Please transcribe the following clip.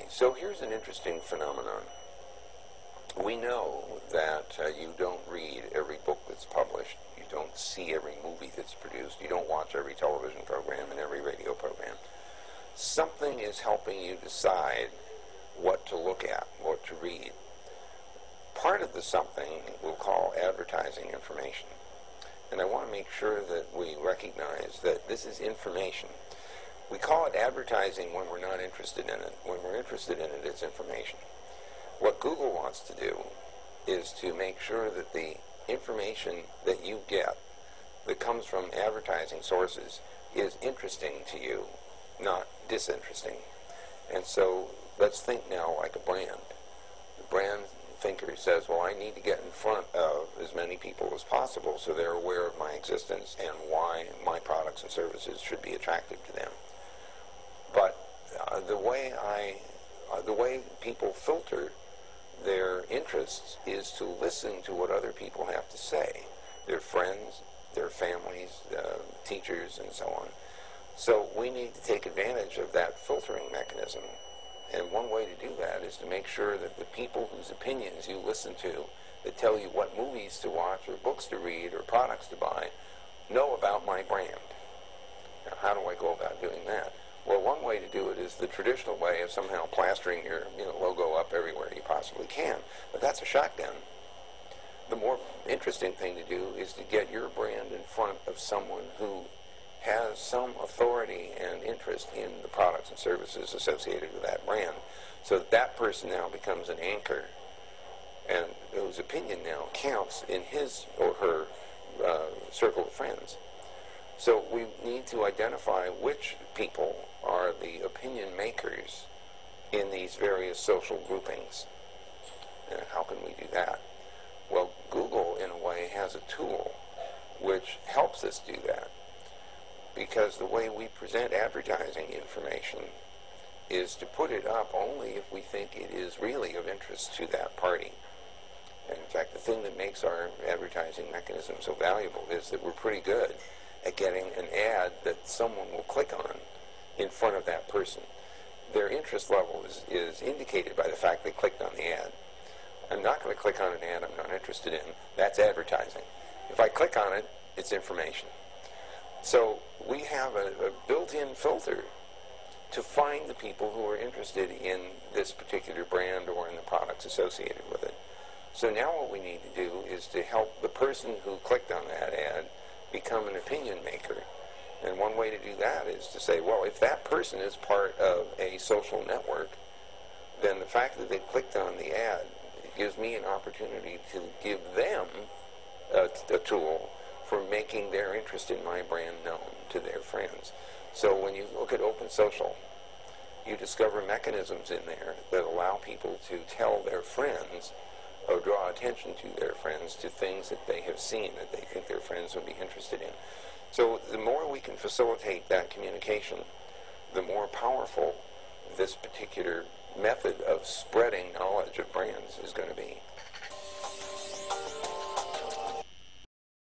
so here's an interesting phenomenon. We know that you don't read every book that's published, you don't see every movie that's produced, you don't watch every television program and every radio program. Something is helping you decide what to look at, what to read. Part of the something we'll call advertising information. And I want to make sure that we recognize that this is information. We call it advertising when we're not interested in it. When we're interested in it, it's information. What Google wants to do is to make sure that the information that you get that comes from advertising sources is interesting to you, not disinteresting. And so let's think now like a brand. The brand thinker says, well, I need to get in front of as many people as possible so they're aware of my existence and why my products and services should be attractive to them. But the way people filter their interests is to listen to what other people have to say, their friends, their families, teachers, and so on. So we need to take advantage of that filtering mechanism. And one way to do that is to make sure that the people whose opinions you listen to, that tell you what movies to watch or books to read or products to buy, know about my brand. Now, how do I go about doing that? Well, one way to do it is the traditional way of somehow plastering your logo up everywhere you possibly can. But that's a shotgun. The more interesting thing to do is to get your brand in front of someone who has some authority and interest in the products and services associated with that brand, so that that person now becomes an anchor, and whose opinion now counts in his or her circle of friends. So we need to identify which people are the opinion makers in these various social groupings. And how can we do that? Well, Google, in a way, has a tool which helps us do that, because the way we present advertising information is to put it up only if we think it is really of interest to that party. And in fact, the thing that makes our advertising mechanism so valuable is that we're pretty good at getting an ad that someone will click on in front of that person. Their interest level is indicated by the fact they clicked on the ad. I'm not going to click on an ad I'm not interested in. That's advertising. If I click on it, it's information. So we have a built-in filter to find the people who are interested in this particular brand or in the products associated with it. So now what we need to do is to help the person who clicked on that ad become an opinion maker. And one way to do that is to say, well, if that person is part of a social network, then the fact that they clicked on the ad, it gives me an opportunity to give them a tool for making their interest in my brand known to their friends. So when you look at open social, you discover mechanisms in there that allow people to tell their friends or draw attention to their friends to things that they have seen that they think their friends would be interested in. So the more we can facilitate that communication, the more powerful this particular method of spreading knowledge of brands is going to be.